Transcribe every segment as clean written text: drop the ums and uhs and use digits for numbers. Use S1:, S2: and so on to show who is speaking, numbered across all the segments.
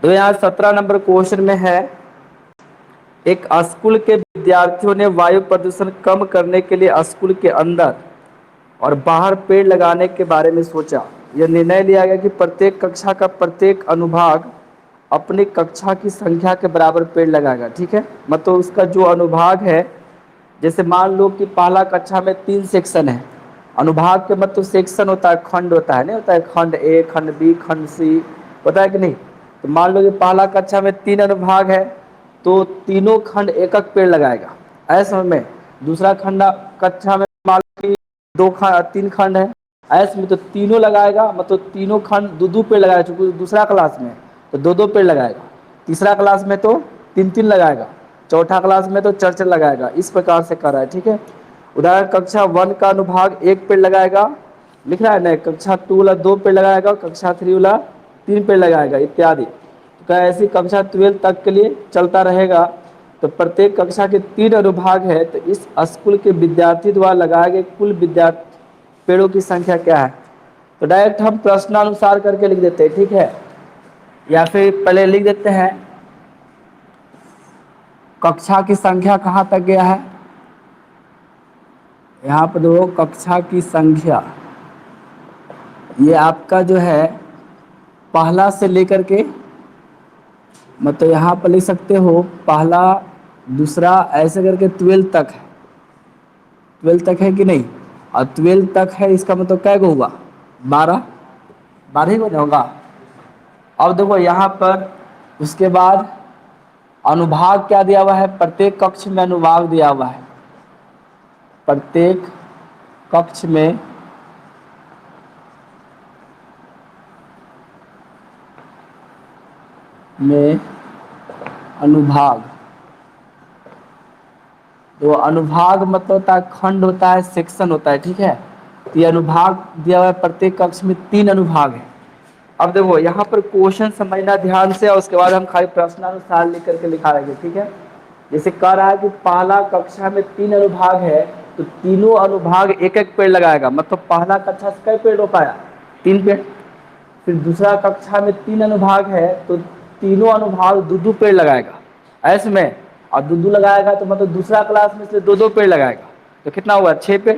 S1: तो यहाँ 17 number question में है, एक स्कूल के विद्यार्थियों ने वायु प्रदूषण कम करने के लिए स्कूल के अंदर और बाहर पेड़ लगाने के बारे में सोचा। यह निर्णय लिया गया कि प्रत्येक कक्षा का प्रत्येक अनुभाग अपनी कक्षा की संख्या के बराबर पेड़ लगाएगा। ठीक है, मतलब उसका जो अनुभाग है, जैसे मान लो कि पहला कक्षा में 3 सेक्शन है। अनुभाग के मतलब सेक्शन होता है, खंड होता है, नहीं होता है, खंड ए, खंड बी, खंड सी, होता है कि नहीं। तो मान लो कि पहला कक्षा में 3 अनुभाग है, तो तीनों खंड एक एक पेड़ लगाएगा, ऐसे समझ में। दूसरा खंड कक्षा में मान लो कि 3 खंड है, ऐसे में तो तीनों लगाएगा, मतलब तीनों खंड 2-2 पेड़ लगाएगा। चूंकि दूसरा क्लास में तो 2-2 पेड़ लगाएगा, तीसरा क्लास में तो 3-3 लगाएगा, चौथा क्लास में तो 4-4 लगाएगा। इस प्रकार से कर रहा है। ठीक है, उदाहरण कक्षा 1 का अनुभाग 1 पेड़ लगाएगा, लिख रहा है ना। कक्षा 2 वाला 2 पेड़ लगाएगा, कक्षा 3 वाला 3 पेड़ लगाएगा, इत्यादि। तो ऐसी कक्षा 12 तक के लिए चलता रहेगा। तो प्रत्येक कक्षा के 3 अनुभाग है, तो इस स्कूल के विद्यार्थी द्वारा लगाए गए कुल विद्यार्थी पेड़ों की संख्या क्या है। तो डायरेक्ट हम प्रश्नानुसार करके लिख देते हैं। ठीक है, या फिर पहले लिख देते हैं कक्षा की संख्या कहाँ तक गया है। यहाँ पर दो कक्षा की संख्या, ये आपका जो है पहला से लेकर के, मतलब यहाँ पर लिख सकते हो पहला, दूसरा, ऐसे करके 12 तक है। 12 तक है कि नहीं, और 12 तक है, इसका मतलब क्या हुआ, 12 ही होगा। अब देखो यहाँ पर उसके बाद अनुभाग क्या दिया हुआ है, प्रत्येक कक्ष में अनुभाग दिया हुआ है। प्रत्येक कक्ष में अनुभाग, तो अनुभाग मतलब होता है खंड होता है, सेक्शन होता है। ठीक है, तो ये अनुभाग दिया हुआ है, प्रत्येक कक्ष में 3 अनुभाग है। अब देखो यहाँ पर क्वेश्चन समझना ध्यान से, और उसके बाद हम खाली प्रश्नानुसार लिख करके लिखा रहेंगे। ठीक है, जैसे कह रहा है कि पहला कक्षा में 3 अनुभाग है, तो तीनों अनुभाग एक एक पेड़ लगाएगा, मतलब पहला कक्षा से कई पेड़ हो पाया, 3 पेड़। फिर दूसरा कक्षा में 3 अनुभाग है, तो तीनों अनुभाग 2-2 पेड़ लगाएगा, ऐसे में। और 2-2 लगाएगा तो मतलब दूसरा क्लास में से 2-2 पेड़ लगाएगा, तो कितना हुआ, 6 पेड़,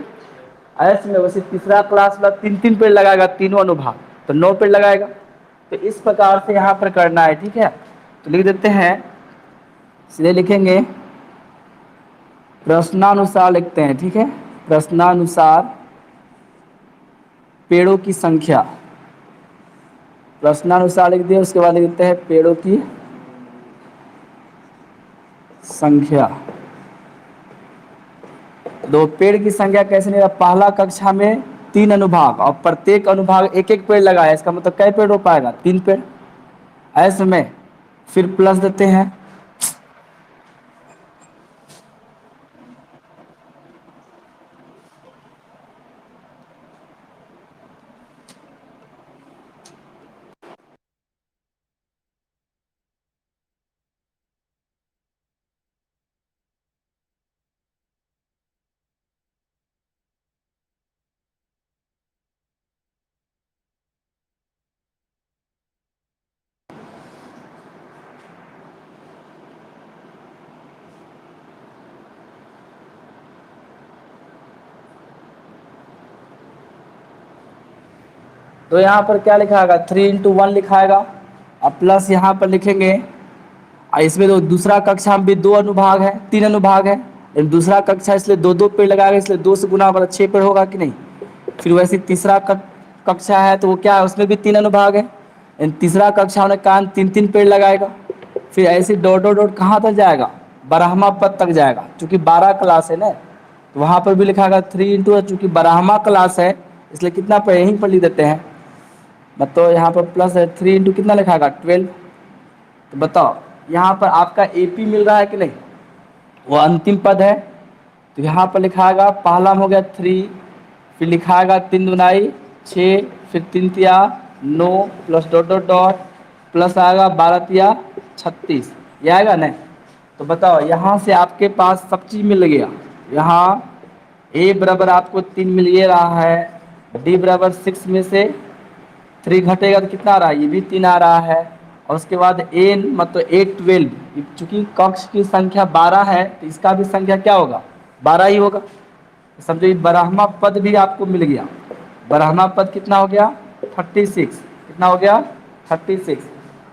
S1: ऐसे में। वैसे तीसरा क्लास वाला 3-3 पेड़ लगाएगा, तीनों अनुभाग, तो 9 पेड़ लगाएगा। तो इस प्रकार से यहाँ पर करना है। ठीक है, तो लिख देते हैं, सीधे लिखेंगे प्रश्नानुसार लिखते हैं। ठीक है, प्रश्नानुसार पेड़ों की संख्या, प्रश्नानुसार लिख दिया, उसके बाद लिख देते हैं पेड़ों की संख्या। दो पेड़ की संख्या कैसे नहीं, पहला कक्षा में 3 अनुभाग और प्रत्येक अनुभाग एक एक पेड़ लगाया, इसका मतलब कई पेड़ हो पाएगा, 3 पेड़, ऐसे में। फिर प्लस देते हैं, तो यहाँ पर क्या लिखाएगा, 3 × 1 लिखाएगा, और प्लस यहाँ पर लिखेंगे। और इसमें तो दूसरा कक्षा में भी 2 अनुभाग है, 3 अनुभाग है, लेकिन दूसरा कक्षा इसलिए 2-2 पेड़ लगाएगा, इसलिए 2 से गुना मतलब 6 पेड़ होगा कि नहीं। फिर वैसे तीसरा कक्षा है, तो वो क्या है, उसमें भी 3 अनुभाग है, लेकिन तीसरा कक्षा होने के कारण 3-3 पेड़ लगाएगा। फिर ऐसे डॉट डॉट डॉट कहाँ तक जाएगा, 12वां पद तक जाएगा, चूंकि 12 क्लास है ना, तो वहाँ पर भी लिखाएगा 3 × चूंकि 12वां क्लास है, इसलिए कितना पेड़ यहीं पर लिख देते हैं, मतलब यहाँ पर प्लस है, 3 × कितना लिखाएगा, 12। तो बताओ यहाँ पर आपका AP मिल रहा है कि नहीं, वो अंतिम पद है। तो यहाँ पर लिखाएगा, पहला में हो गया 3, फिर लिखाएगा 3 दूनाई 6, फिर 3 तिया 9, plus dot dot dot, plus आएगा 12 तिया 36, ये आएगा ना। तो बताओ यहाँ से आपके पास सब चीज़ मिल गया। यहाँ A बराबर आपको 3 मिल ये रहा है, D बराबर 6 में से 3 घटेगा तो कितना आ रहा है, ये भी 3 आ रहा है, और उसके बाद एन मतलब A12, चूंकि कक्ष की संख्या 12 है तो इसका भी संख्या क्या होगा, 12 ही होगा। तो समझो ये ब्रह्मा पद भी आपको मिल गया। ब्रह्मा पद कितना हो गया, 36। कितना हो गया, 36।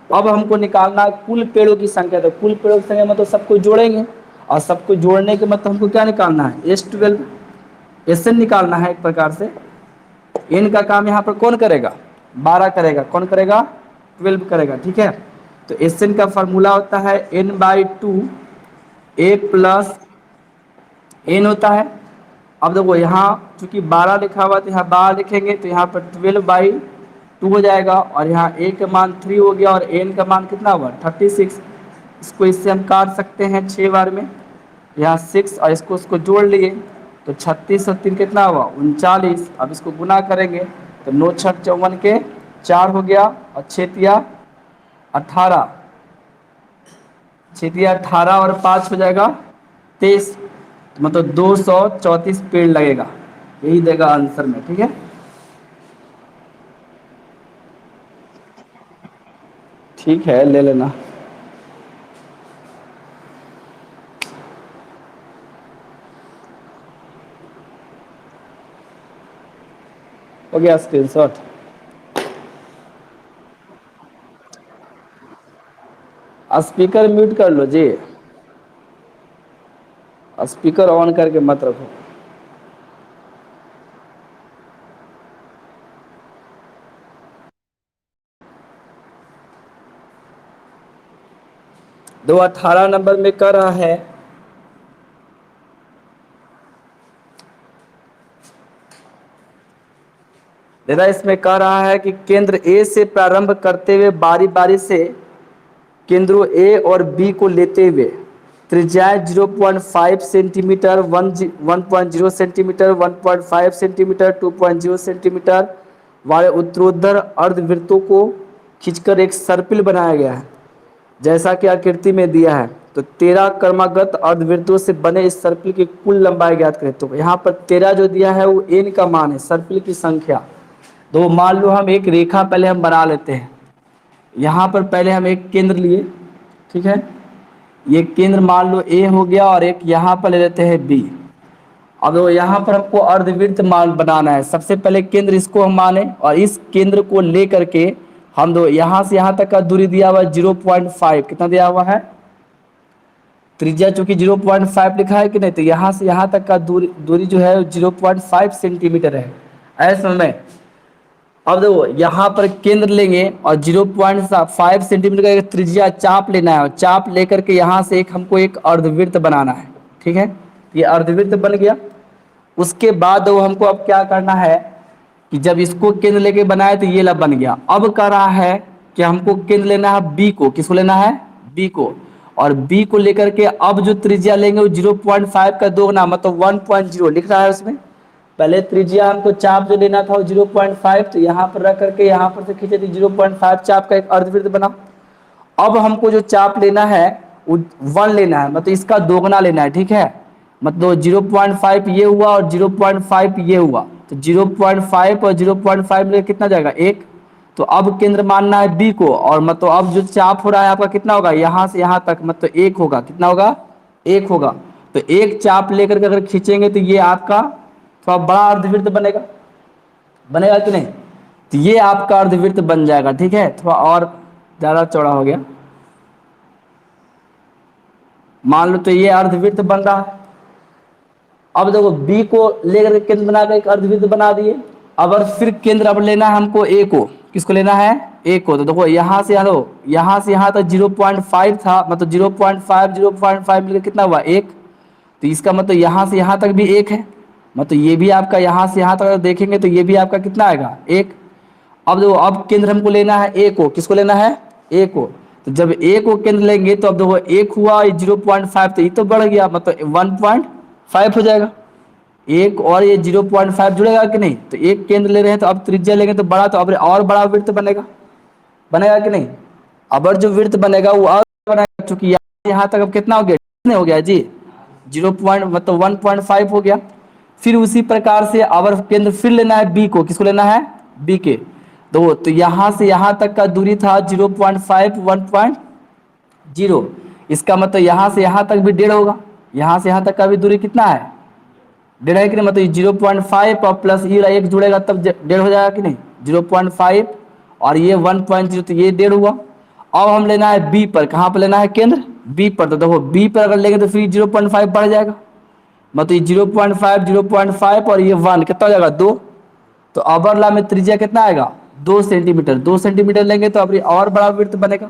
S1: अब हमको निकालना है कुल पेड़ों की संख्या। तो कुल पेड़ों की संख्या मतलब सबको जोड़ेंगे, और सबको जोड़ने के मतलब हमको क्या निकालना है, S12, Sn निकालना है एक प्रकार से। n का काम यहाँ पर कौन करेगा, 12 करेगा, कौन करेगा, 12 करेगा, ठीक है। तो Sn का फॉर्मूला होता है n/2 a प्लस n होता है। अब देखो यहाँ चूंकि 12 लिखा हुआ तो यहाँ 12 लिखेंगे, तो यहाँ पर 12/2 हो जाएगा, और यहाँ a का मान 3 हो गया, और n का मान कितना हुआ, 36। इसको इससे हम काट सकते हैं 6 बार में, यहाँ 6 और इसको जोड़ लिए तो 36 और 3 कितना हुआ, 39। अब इसको गुना करेंगे तो 9 छक 54 के 4 हो गया, और 6 तिया 18, 6 तिया 18 और 5 हो जाएगा 23। मतलब 234 पेड़ लगेगा, यही देगा आंसर में, ठीक है। ठीक है, ले लेना। हो गया स्क्रीनशॉट। स्पीकर म्यूट कर लो जी, स्पीकर ऑन करके मत रखो। दो 18 नंबर में कर रहा है, देखा इसमें कह रहा है कि केंद्र ए से प्रारंभ करते हुए बारी बारी से केंद्रों ए और बी को लेते हुए त्रिज्याएं 0.5 सेंटीमीटर, 1.0 सेंटीमीटर, 1.5 सेंटीमीटर, 2.0 सेंटीमीटर वाले उत्तरोत्तर अर्धवृत्तों को खींचकर एक सर्पिल बनाया गया है, जैसा कि आकृति में दिया है। तो 13 क्रमागत अर्धवृत्तों से बने इस सर्पिल की कुल लंबाई ज्ञात करें। तो यहाँ पर 13 जो दिया है वो एन का मान है, सर्पिल की संख्या। तो मान लो हम एक रेखा पहले हम बना लेते हैं। यहाँ पर पहले हम एक केंद्र लिए, ठीक है, ये केंद्र मान लो ए हो गया, और एक यहाँ पर ले लेते हैं बी। अब तो यहाँ पर हमको अर्धवृत्त मान बनाना है। सबसे पहले केंद्र इसको हम माने, और इस केंद्र को ले करके हम दो यहाँ से यहाँ तक का दूरी दिया हुआ है 0.5, कितना दिया हुआ है, त्रिज्या चूंकि 0.5 लिखा है कि नहीं, तो यहाँ से यहाँ तक का दूरी जो है 0.5 सेंटीमीटर है। ऐसे में अब देखो यहाँ पर केंद्र लेंगे और 0.5 सेंटीमीटर का एक त्रिज्या चाप लेना है, और चाप लेकर के यहाँ से हमको एक अर्धवृत्त बनाना है, ठीक है। ये अर्धवृत्त बन गया। उसके बाद वो हमको अब क्या करना है कि जब इसको केंद्र लेके बनाए तो ये लब बन गया। अब कह रहा है कि हमको केंद्र लेना है बी को, किसको लेना है, बी को, और बी को लेकर के अब जो त्रिज्या लेंगे वो 0.5 का दोगुना मतलब 1.0 लिख रहा है उसमें। पहले त्रिज्या हमको चाप जो लेना था वो 0.5, तो यहाँ पर रख करके यहाँ पर से खींचे तो 0.5 चाप का एक अर्धवृत्त बना। अब हमको जो चाप लेना है वो 1 लेना है, मतलब इसका दोगुना लेना है, ठीक है। मतलब 0.5 ये हुआ और 0.5 ये हुआ, तो 0.5 और 0.5 मिलकर कितना जाएगा, 1। तो अब केंद्र मानना है बी को, और मतलब अब जो चाप हो रहा है आपका कितना होगा, यहाँ से यहाँ तक मतलब 1 होगा, कितना होगा, 1 होगा। तो एक चाप लेकर के अगर खींचेंगे तो ये आपका थोड़ा बड़ा अर्धवृत्त बनेगा, बनेगा कि नहीं, तो ये आपका अर्धवृत्त बन जाएगा, ठीक है। थोड़ा और ज्यादा चौड़ा हो गया, मान लो तो ये अर्धवृत्त बन रहा है। अब देखो बी को लेकर केंद्र बनाकर एक अर्धवृत्त बना दिए। अब और फिर केंद्र अब लेना है हमको ए को, किसको लेना है, ए को। तो देखो यहाँ से यहाँ तक 0.5 था, मतलब 0.5 मिलकर कितना हुआ, 1। तो इसका मतलब यहाँ से यहाँ तक भी 1 है, मतलब ये भी आपका यहाँ से यहाँ तक देखेंगे तो ये भी आपका कितना आएगा, 1। अब देखो अब केंद्र हमको लेना है ए को, किसको लेना है, ए को। तो जब ए को केंद्र लेंगे तो अब देखो 1 हुआ 0.5, तो ये तो बढ़ गया मतलब 1.5 हो जाएगा। 1 और ये 0.5 जुड़ेगा कि नहीं, तो एक केंद्र ले रहे हैं तो अब त्रिज्या लेंगे तो बड़ा, तो अब और बड़ा वृत्त बनेगा, बनेगा कि नहीं। अब जो वृत्त बनेगा वो और बनेगा, चूंकि यहाँ तक अब कितना हो गया, कितने हो गया जी, 1.5 हो गया। फिर उसी प्रकार से अब केंद्र फिर लेना है बी को, किसको लेना है, बी के। तो यहाँ से यहाँ तक का दूरी था 0.5 1.0। इसका मतलब यहाँ से यहाँ तक भी 1.5 होगा। यहाँ से यहाँ तक का भी दूरी कितना है, 1.5 है कि नहीं। मतलब 0.5 और प्लस ये एक जुड़ेगा तब 1.5 हो जाएगा कि नहीं। 0.5 और ये 1.0 तो ये 1.5 हुआ। अब हम लेना है बी पर, कहाँ पर लेना है, केंद्र बी पर। तो देखो बी पर अगर लेंगे तो फिर 0.5 बढ़ जाएगा, मतलब ये 0.5 और ये 1 कितना हो जाएगा 2। तो अबरला में त्रिज्या कितना आएगा 2 सेंटीमीटर। 2 सेंटीमीटर लेंगे तो अभी और बड़ा वृत्त बनेगा।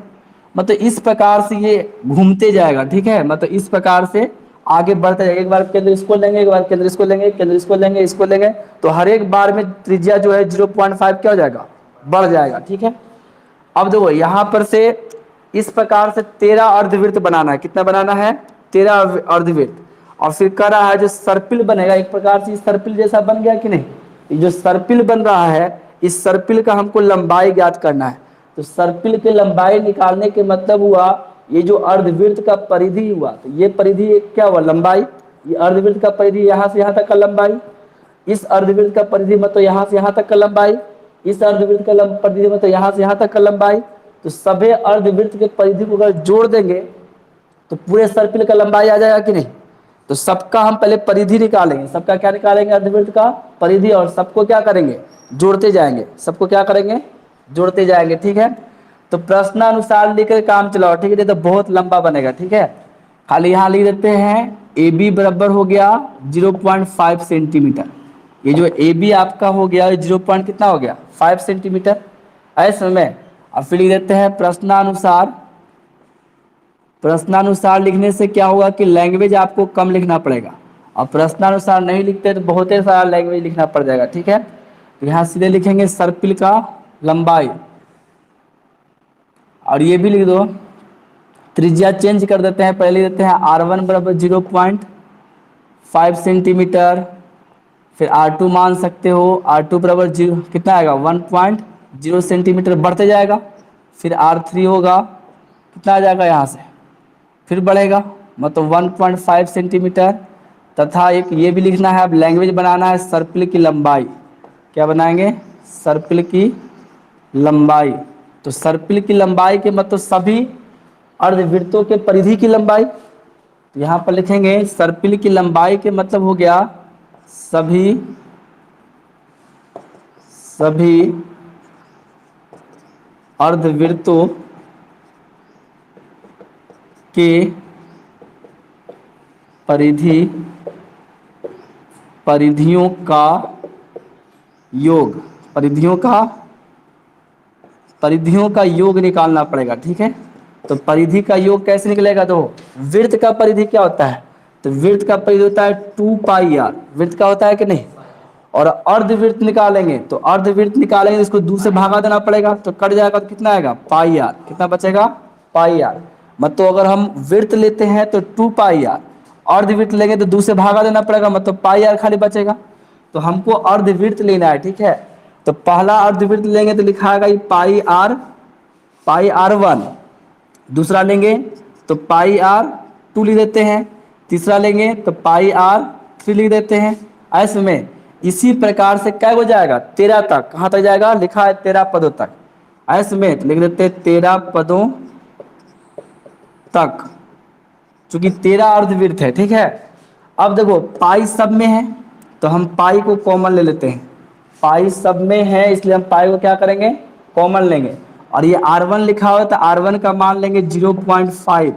S1: मतलब इस प्रकार से ये घूमते जाएगा, ठीक है। मतलब इस प्रकार से आगे बढ़ते जाएगा। एक बार केंद्र इसको लेंगे, एक बार केंद्र इसको लेंगे, केंद्र इसको लेंगे, इसको लेंगे, तो हर एक बार में त्रिज्या जो है 0.5 क्या हो जाएगा, बढ़ जाएगा, ठीक है। अब देखो यहाँ पर से इस प्रकार से 13 अर्धवृत्त बनाना है। कितना बनाना है, 13 अर्धवृत्त। और फिर कह रहा है जो सर्पिल बनेगा, एक प्रकार से सर्पिल जैसा बन गया कि नहीं। ये जो सर्पिल बन रहा है, इस सर्पिल का हमको लंबाई ज्ञात करना है। तो सर्पिल की लंबाई निकालने के मतलब हुआ ये जो अर्धवृत्त का परिधि हुआ, तो ये परिधि क्या हुआ, लंबाई। ये अर्धवृत्त का परिधि यहाँ से यहाँ तक का लंबाई, इस अर्धवृत्त का परिधि मतलब यहाँ से यहाँ तक का लंबाई, इस अर्धवृत्त का परिधि मतलब यहाँ से यहाँ तक का लंबाई। तो सभी अर्धवृत्त के परिधि को अगर जोड़ देंगे तो पूरे सर्पिल का लंबाई आ जाएगा कि नहीं। तो सबका हम पहले परिधि निकालेंगे, सबका क्या निकालेंगे, अर्धवृत्त का परिधि, और सबको क्या करेंगे, जोड़ते जाएंगे। सबको क्या करेंगे, जोड़ते जाएंगे, ठीक है। तो प्रश्नानुसार लेकर काम चलाओ, ठीक है। तो बहुत लंबा बनेगा, ठीक है। खाली यहाँ लिख देते हैं ए बी बराबर हो गया 0.5 सेंटीमीटर। ये जो ए बी आपका हो गया 0 कितना हो गया 5 सेंटीमीटर ऐसे में। अब फिर लिख देते हैं प्रश्नानुसार। प्रश्नानुसार लिखने से क्या होगा कि लैंग्वेज आपको कम लिखना पड़ेगा, और प्रश्नानुसार नहीं लिखते तो बहुत ही सारा लैंग्वेज लिखना पड़ जाएगा, ठीक है। तो यहाँ सीधे लिखेंगे सर्पिल का लंबाई, और ये भी लिख दो। त्रिज्या चेंज कर देते हैं, पहले देते हैं R1 बराबर 0.5 सेंटीमीटर, फिर R2 मान सकते हो, R2 बराबर 0 कितना आएगा 1.0 सेंटीमीटर, बढ़ते जाएगा। फिर R3 होगा कितना आ जाएगा यहाँ से, फिर बढ़ेगा मतलब 1.5 सेंटीमीटर। तथा एक ये भी लिखना है, अब लैंग्वेज बनाना है सर्पिल की लंबाई। क्या बनाएंगे, सर्पिल की लंबाई। तो सर्पिल की लंबाई के मतलब सभी अर्धवृत्तों के परिधि की लंबाई। तो यहाँ पर लिखेंगे सर्पिल की लंबाई के मतलब हो गया सभी अर्धवृत्तों के परिधियों का योग, परिधियों का योग निकालना पड़ेगा, ठीक है। तो परिधि का योग कैसे निकलेगा, तो वृत्त का परिधि क्या होता है, तो वृत्त का परिधि होता है 2πr, वृत्त का होता है कि नहीं। और अर्धवृत्त निकालेंगे, तो अर्धवृत्त निकालेंगे इसको 2 से भागा देना पड़ेगा, तो कट जाएगा, तो कितना आएगा πr, कितना बचेगा πr। मतलब अगर हम वृत्त लेते हैं तो 2πr, अर्धवृत्त लेंगे तो 2 से भागा देना पड़ेगा, मतलब πr खाली बचेगा। तो हमको अर्धवृत्त लेना है, ठीक है। तो पहला अर्धवृत्त लेंगे तो लिखाएगा πr1, दूसरा लेंगे तो πr2 लिख देते हैं, तीसरा लेंगे तो πr3 लिख देते हैं। ऐसे में इसी प्रकार से क्या हो जाएगा 13 तक, कहाँ तक जाएगा, लिखा है 13 पदों तक। ऐसे में तो लिख देते हैं 13 पदों तक, चूंकि 13 अर्धवृत्त है, ठीक है। अब देखो पाई सब में है तो हम पाई को कॉमन ले लेते हैं, पाई सब में है इसलिए हम पाई को क्या करेंगे, कॉमन लेंगे। और ये R1 लिखा हुआ है तो R1 का मान लेंगे 0.5,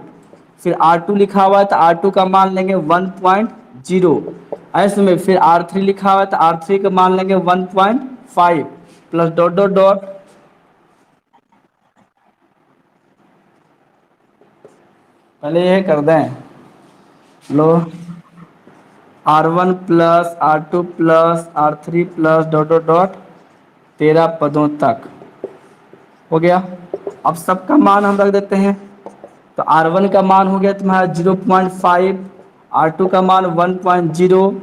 S1: फिर R2 लिखा हुआ है तो R2 का मान लेंगे 1.0। ऐसे में फिर R3 लिखा हुआ है तो R3 का मान लेंगे 1.5 प्लस डॉट डॉट डॉट। पहले ये कर दें, लो R1 plus R2 plus R3 plus dot dot dot 13 पदों तक हो गया। अब सबका मान हम रख देते हैं, तो R1 का मान हो गया तुम्हारा 0.5, R2 का मान 1.0,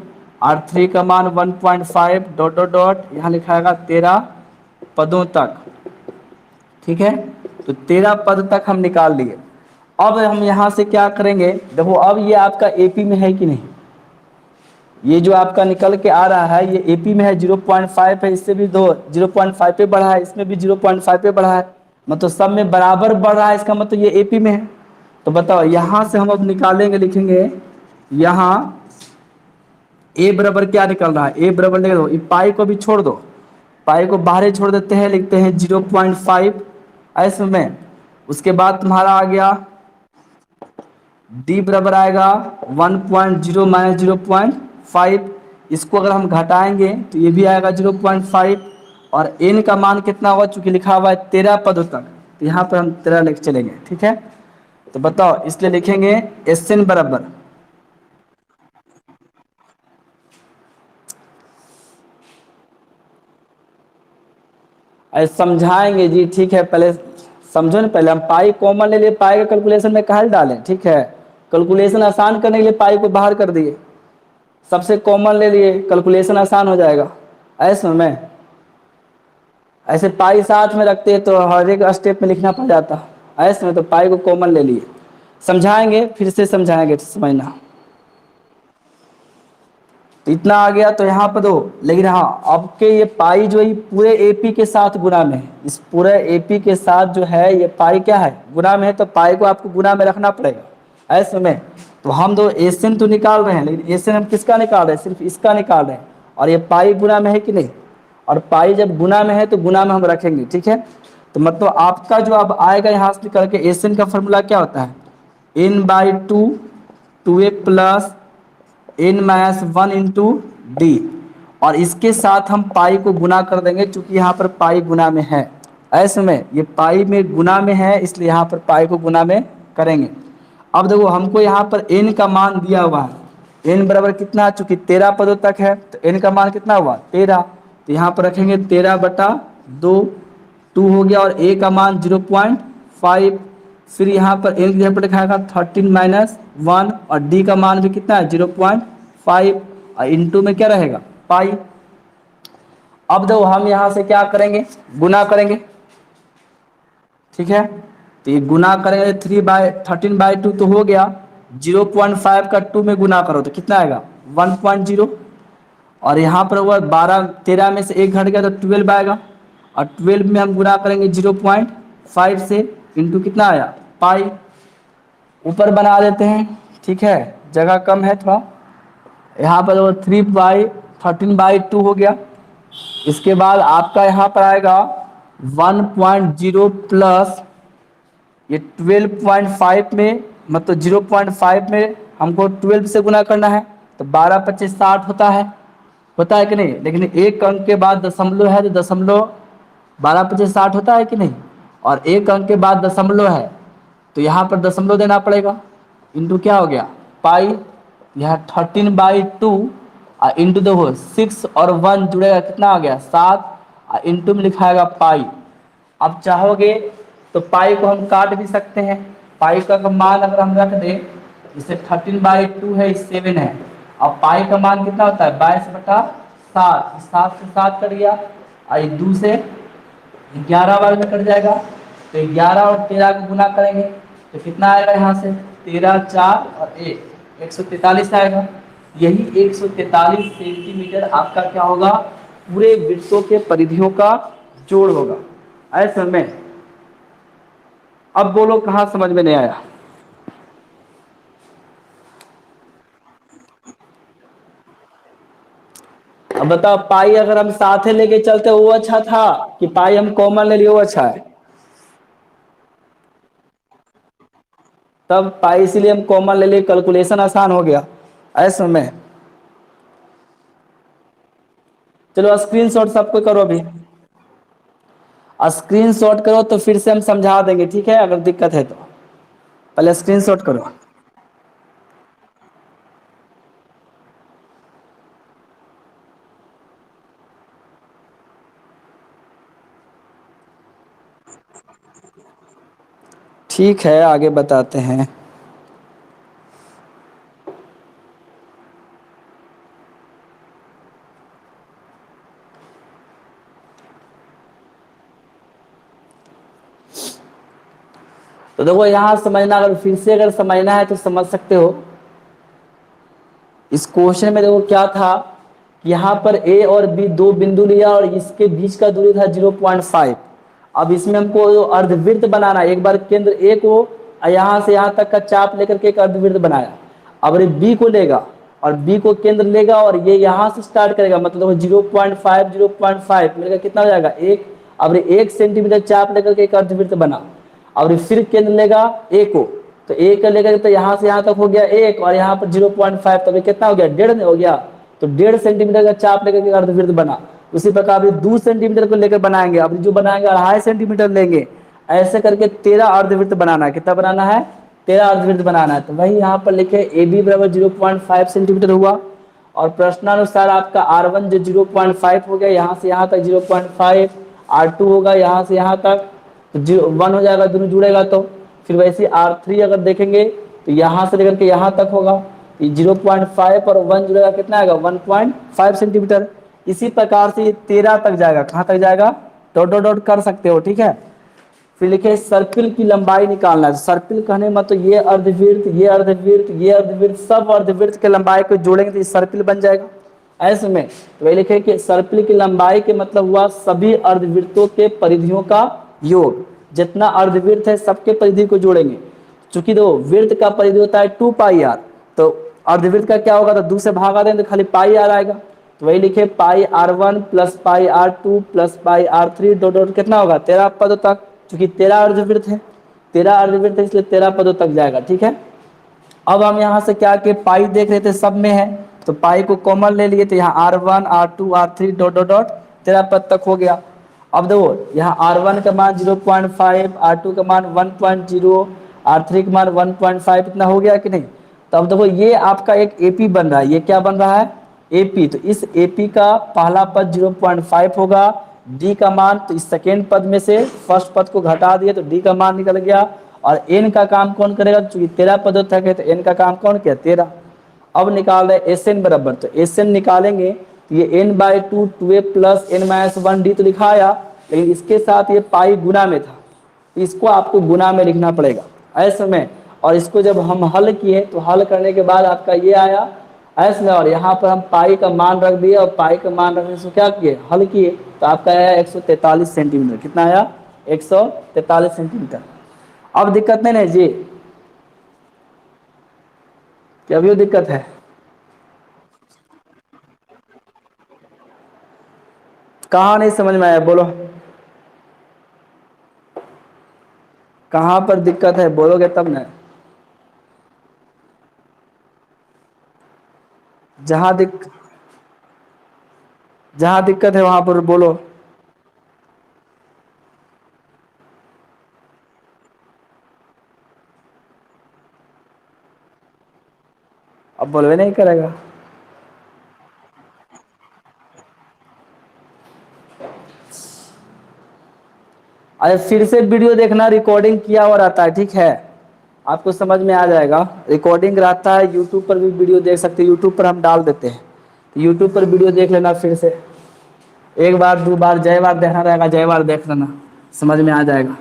S1: R3 का मान 1.5 डॉट डॉट डॉट, यहाँ लिखाएगा 13 पदों तक, ठीक है। तो 13 पद तक हम निकाल लिए। अब हम यहाँ से क्या करेंगे, देखो अब ये आपका एपी में है कि नहीं, ये जो आपका निकल के आ रहा है ये एपी में है 0.5 है, इससे भी दो 0.5 पे बढ़ा है, इसमें भी 0.5 पे बढ़ा है, मतलब सब में बराबर बढ़ रहा है, इसका मतलब ये एपी में है। तो बताओ यहाँ से हम अब निकालेंगे, लिखेंगे यहाँ ए बराबर क्या निकल रहा है, ए बराबर लिख दो, पाई को भी छोड़ दो, पाई को बाहर ही छोड़ देते हैं, लिखते हैं 0.5 ऐसे में। उसके बाद तुम्हारा आ गया डी बराबर आएगा 1.0 माइनस 0.5, इसको अगर हम घटाएंगे तो ये भी आएगा 0.5, और एन का मान कितना होगा, चूंकि लिखा हुआ है 13 पदों तक, तो यहाँ पर हम 13 लेके चलेंगे, ठीक है। तो बताओ इसलिए लिखेंगे एस एन बराबर, अरे समझाएंगे जी, ठीक है, पहले समझो ना, पहले हम पाई कॉमन ले लिए, पाई का कैलकुलेशन में कहाँ डालें, ठीक है, कैलकुलेशन आसान करने के लिए पाई को बाहर कर दिए, सबसे कॉमन ले लिए, कैलकुलेशन आसान हो जाएगा। ऐसे में ऐसे पाई साथ में रखते हैं तो हर एक स्टेप में लिखना पड़ जाता, ऐसे में तो पाई को कॉमन ले लिए। समझाएंगे, फिर से समझाएंगे, समझना। तो इतना आ गया, तो यहाँ पर दो, लेकिन हाँ आपके ये पाई जो है पूरे एपी के साथ गुना में है, इस पूरे एपी के साथ जो है ये पाई क्या है, गुना में है, तो पाई को आपको गुना में रखना पड़ेगा ऐसे में। तो हम दो एसएन तो निकाल रहे हैं, लेकिन एसएन हम किसका निकाल रहे हैं, सिर्फ इसका निकाल रहे हैं, और ये पाई गुना में है कि नहीं, और पाई जब गुना में है तो गुना में हम रखेंगे, ठीक है। तो मतलब आपका जो अब आएगा यहाँ से निकल के, एसएन का फॉर्मूला क्या होता है, n/2 2a plus n minus 1 into D, और इसके साथ हम पाई को गुना कर देंगे, चूंकि यहाँ पर पाई गुना में है, ऐसे में ये पाई में गुना में है, इसलिए यहाँ पर पाई को गुना में करेंगे। अब देखो हमको यहाँ पर n का मान दिया हुआ है, n बराबर कितना, चूंकि 13 पदों तक है, तो n का मान कितना हुआ 13, तो यहाँ पर रखेंगे 13/2, 2 हो गया, और a का मान 0.5, फिर यहाँ पर n की जगह पर लिखाएगा 13 माइनस 1, और d का मान भी कितना है 0.5, और इंटू में क्या रहेगा पाई। अब देखो हम यहाँ से क्या करेंगे, गुना करेंगे, ठीक है। तो ये गुना करेंगे 13/2 तो हो गया, 0.5 का 2 में गुना करो तो कितना आएगा 1.0, और यहाँ पर हुआ 13 में से एक घट गया तो 12 आएगा, और 12 में हम गुना करेंगे 0.5 से, इंटू कितना आया पाई, ऊपर बना देते हैं, ठीक है, जगह कम है थोड़ा, यहाँ पर 13/2 हो गया। इसके बाद आपका यहाँ पर आएगा 1.0 प्लस ये 12.5 में, मतलब 0.5 में हमको 12 से गुना करना है, तो 12×25 60 होता है कि नहीं, लेकिन एक अंक के बाद दशमलव है तो दशमलव 12×25 60 होता है कि नहीं, और एक अंक के बाद दशमलव है तो यहाँ पर दशमलव देना पड़ेगा, इंटू क्या हो गया पाई, यहाँ 13/2, और इंटू देखो 6 और 1 जुड़ेगा कितना आ गया 7, और इंटू में लिखाएगा पाई। अब चाहोगे तो पाई को हम काट भी सकते हैं, पाई का मान अगर हम रख दें, जैसे 13/2 है 7 है, अब पाई का मान कितना होता है 22/7, 7 से 7 कट गया, और 2 से 11 बार में कट जाएगा, तो 11 और 13 को गुना करेंगे तो कितना आएगा, यहाँ से 13 4 और 1 143 आएगा। यही 143 सेंटीमीटर आपका क्या होगा, पूरे वृत्तों के परिधियों का जोड़ होगा ऐसे में। अब बोलो कहाँ समझ में नहीं आया, अब बताओ पाई अगर हम साथे लेके चलते वो अच्छा था कि पाई हम कॉमन ले लिए वो अच्छा है, तब पाई इसीलिए हम कॉमन ले लिए, कैलकुलेशन आसान हो गया ऐसे में। चलो स्क्रीनशॉट सबको करो, अभी स्क्रीनशॉट करो तो फिर से हम समझा देंगे, ठीक है, अगर दिक्कत है तो पहले स्क्रीनशॉट करो। ठीक है आगे बताते हैं। तो देखो यहाँ समझना, अगर फिर से अगर समझना है तो समझ सकते हो। इस क्वेश्चन में देखो क्या था, यहाँ पर ए और बी दो बिंदु लिया और इसके बीच का दूरी था 0.5। अब इसमें हमको जो अर्धवृत्त बनाना है, एक बार केंद्र ए को यहाँ से यहाँ तक का चाप लेकर के एक अर्धवृत्त बनाया। अब ये बी को लेगा और बी को केंद्र लेगा और ये यहाँ से स्टार्ट करेगा, मतलब 0.5 0.5 मिलेगा, कितना हो जाएगा 1। अब 1 सेंटीमीटर चाप लेकर के एक अर्धवृत्त बना। और फिर केंद्र लेगा ए को, तो ए का लेकर तो यहाँ से यहाँ तक हो गया 1 और यहाँ पर 0.5, तो कितना हो गया 1.5 हो गया। तो 1.5 सेंटीमीटर का चाप लेकर के अर्धवृत्त बना। उसी प्रकार अभी 2 सेंटीमीटर को लेकर बनाएंगे, अब जो बनाएंगे 2.5 सेंटीमीटर लेंगे, ऐसे करके 13 अर्धवृत्त बनाना है। कितना बनाना है 13 अर्धवृत्त बनाना है। तो वही यहाँ पर लिखे ए बी बराबर 0.5 सेंटीमीटर हुआ और प्रश्नानुसार आपका R1 जो 0.5 हो गया, यहाँ से यहाँ तक 0.5, R2 होगा यहाँ से यहाँ तक तो 1 हो जाएगा, दोनों जुड़ेगा। तो फिर वैसे R3 अगर देखेंगे तो यहाँ से लेकर के यहाँ तक होगा, 0.5 और 1 जुड़ेगा, कितना आएगा 1.5 सेंटीमीटर। इसी प्रकार से ये 13 तक जाएगा। कहाँ तक जाएगा, डॉट डॉट डॉट कर सकते हो, ठीक है। फिर लिखे सर्किल की लंबाई निकालना है। सर्किल कहने मतलब ये अर्धवृत्त, ये अर्धवृत्त, ये अर्धवृत्त, सब अर्धवृत्त के लंबाई को जोड़ेंगे तो सर्किल बन जाएगा। ऐसे में तो वही लिखे कि सर्किल की लंबाई के मतलब हुआ सभी अर्धवृत्तों के परिधियों का योग। जितना अर्धवृत्त है सबके परिधि को जोड़ेंगे। चूंकि दो वृत्त का परिधि होता है 2πr, तो अर्धवृत्त का क्या होगा, तो 2 से भागा देंगे तो खाली πr आएगा। तो वही लिखे πr1 plus πr2 plus πr3 dot dot कितना होगा 13 पदों तक। चूंकि 13 अर्धवृत्त है, 13 अर्धवृत्त है, इसलिए 13 पदों तक जाएगा, ठीक है। अब हम यहाँ से क्या कि पाई देख रहे थे सब में है, तो पाई को कॉमन ले लिए, तो यहाँ R1 R2 R3 dot dot dot 13 पद तक हो गया। अब देखो यहाँ R1 का मान 0.5, R2 का मान 1.0, R3 का मान 1.5, इतना हो गया कि नहीं। तो अब देखो ये आपका एक AP बन रहा है, ये क्या बन रहा है AP। तो इस AP का पहला पद 0.5 होगा, D का मान, तो इस सेकेंड पद में से फर्स्ट पद को घटा दिए तो D का मान निकल गया। और N का काम कौन करेगा, चूंकि 13 पदों तक है तो N का काम कौन किया 13। अब निकाल रहे SN बराबर, तो SN निकालेंगे तो ये n/2 2a प्लस n-1d तो लिखा आया, लेकिन इसके साथ ये पाई गुना में था, तो इसको आपको गुना में लिखना पड़ेगा ऐसे में। और इसको जब हम हल किए तो हल करने के बाद आपका ये आया ऐसे में, और यहाँ पर हम पाई का मान रख दिए और पाई का मान रखने से क्या किए हल किए, तो आपका आया 143 सेंटीमीटर। कितना आया 143 सेंटीमीटर। अब दिक्कत नहीं है जी, क्या अभी दिक्कत है, कहाँ नहीं समझ में आया बोलो, कहाँ पर दिक्कत है बोलोगे तब ना। जहां दिक्कत है वहां पर बोलो। अब बोलवे नहीं करेगा। अरे फिर से वीडियो देखना, रिकॉर्डिंग किया हुआ रहता है, ठीक है, आपको समझ में आ जाएगा। रिकॉर्डिंग रहता है, यूट्यूब पर भी वीडियो देख सकते हैं, यूट्यूब पर हम डाल देते हैं, तो यूट्यूब पर वीडियो देख लेना फिर से, एक बार 2 बार जय बार देखना रहेगा, जय बार देख लेना, समझ में आ जाएगा।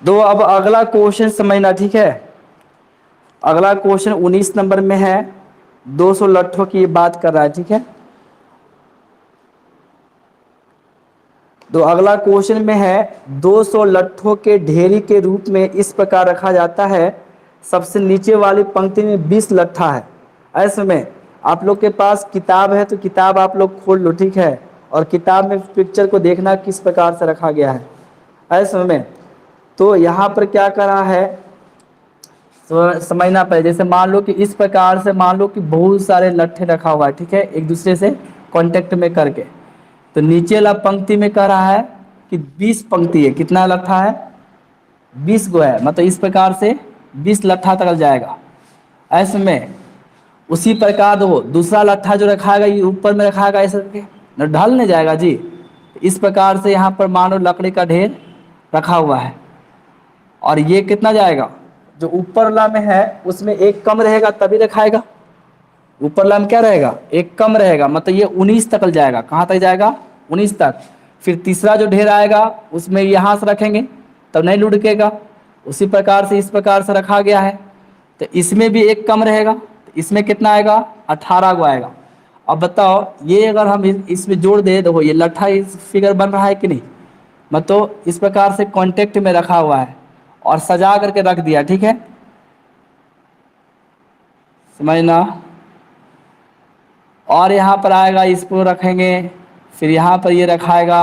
S1: दो अब अगला क्वेश्चन समझना, ठीक है। अगला क्वेश्चन 19 नंबर में है, 200 लट्ठों की बात कर रहा है, ठीक है। तो अगला क्वेश्चन में है 200 लट्ठों के ढेरी के रूप में इस प्रकार रखा जाता है। सबसे नीचे वाली पंक्ति में 20 लट्ठा है। ऐसे में आप लोग के पास किताब है तो किताब आप लोग खोल लो, ठीक है, और किताब में पिक्चर को देखना किस प्रकार से रखा गया है। ऐसे में तो यहाँ पर क्या करा है समझना पड़े। जैसे मान लो कि इस प्रकार से मान लो कि बहुत सारे लट्ठे रखा हुआ है, ठीक है, एक दूसरे से कांटेक्ट में करके। तो नीचे वाला पंक्ति में कह रहा है कि 20 पंक्ति है, कितना लट्ठा है 20 गो है, मतलब इस प्रकार से 20 लट्ठा तक जाएगा। ऐसे में उसी प्रकार दो दूसरा लट्ठा जो रखाएगा ये ऊपर में रखाएगा, ऐसे करके ढल नहीं जाएगा जी। इस प्रकार से यहाँ पर मानो लकड़ी का ढेर रखा हुआ है और ये कितना जाएगा जो ऊपर वाला में है उसमें एक कम रहेगा तभी रखाएगा। ऊपर वाला में क्या रहेगा, एक कम रहेगा, मतलब ये 19 तक जाएगा। कहाँ तक जाएगा, 19 तक। फिर तीसरा जो ढेर आएगा उसमें यहाँ से रखेंगे तब नहीं लुढ़केगा। उसी प्रकार से इस प्रकार से रखा गया है। तो इसमें भी एक कम रहेगा, तो इसमें कितना आएगा, 18 गो आएगा। अब बताओ ये अगर हम इसमें जोड़ दे, देखो ये लट्ठा इस फिगर बन रहा है कि नहीं, मतलब इस प्रकार से कांटेक्ट में रखा हुआ है और सजा करके रख दिया। ठीक है, समझना। और यहाँ पर आएगा, इसको रखेंगे, फिर यहाँ पर ये रखाएगा,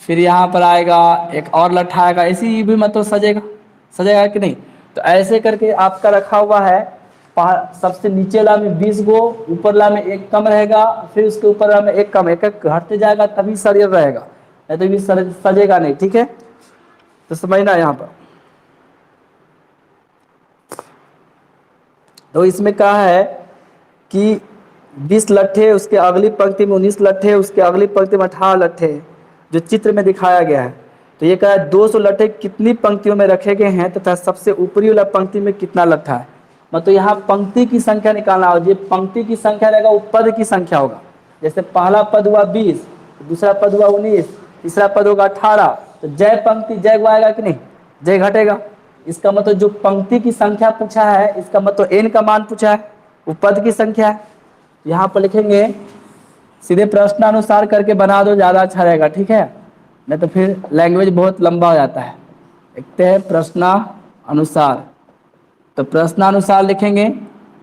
S1: फिर यहाँ पर आएगा एक और लट्ठा आएगा, ऐसे ही भी मतलब सजेगा, सजेगा कि नहीं। तो ऐसे करके आपका रखा हुआ है। सबसे नीचे वाला में 20 गो, ऊपर वाला में एक कम रहेगा, फिर उसके ऊपर वाला में एक कम, एक एक घटते जाएगा तभी शरीर रहेगा, नहीं तो भी सजेगा नहीं। ठीक है, तो समझना यहाँ पर। तो इसमें कहा है कि 20 लट्ठे, उसके अगली पंक्ति में 19 लट्ठे, उसके अगली पंक्ति में 18 लट्ठे, जो चित्र में दिखाया गया है। तो ये कहा है 200 लट्ठे कितनी पंक्तियों में रखे गए हैं तथा सबसे ऊपरी वाला पंक्ति में कितना लट्ठा है। मतलब यहाँ पंक्ति की संख्या निकालना हो, ये पंक्ति की संख्या रहेगा, वो पद की संख्या होगा। जैसे पहला पद हुआ 20, दूसरा पद हुआ 19, तीसरा पद होगा 18, तो जय पंक्ति जय आएगा कि नहीं, जय घटेगा। इसका मतलब जो पंक्ति की संख्या पूछा है, इसका मतलब n का मान पूछा है, वो पद की संख्या है। यहाँ पर लिखेंगे, सीधे प्रश्नानुसार करके बना दो, ज़्यादा अच्छा रहेगा। ठीक है, नहीं तो फिर लैंग्वेज बहुत लंबा हो जाता है। लिखते हैं प्रश्नानुसार, तो प्रश्नानुसार लिखेंगे।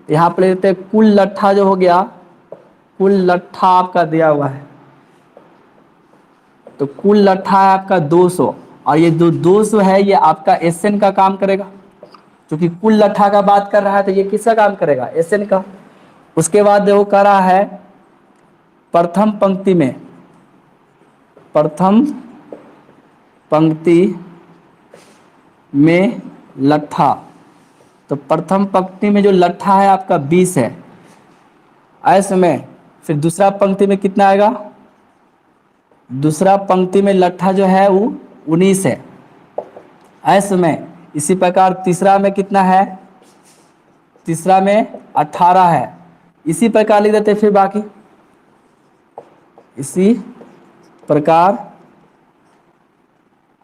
S1: यहाँ पर लिखते हैं कुल लट्ठा जो हो गया, कुल लट्ठा आपका दिया हुआ है, तो कुल लट्ठा है आपका 200, और ये जो 200 है ये आपका एसएन का काम करेगा, क्योंकि कुल लट्ठा का बात कर रहा है, तो ये किसका काम करेगा, एसएन का। उसके बाद देखो कह रहा है प्रथम पंक्ति में, प्रथम पंक्ति में लट्ठा, तो प्रथम पंक्ति में जो लट्ठा है आपका 20 है ऐसे में। फिर दूसरा पंक्ति में कितना आएगा, दूसरा पंक्ति में लट्ठा जो है वो 19 है ऐसे में। इसी प्रकार तीसरा में कितना है, तीसरा में 18 है। इसी प्रकार लिख देते फिर बाकी, इसी प्रकार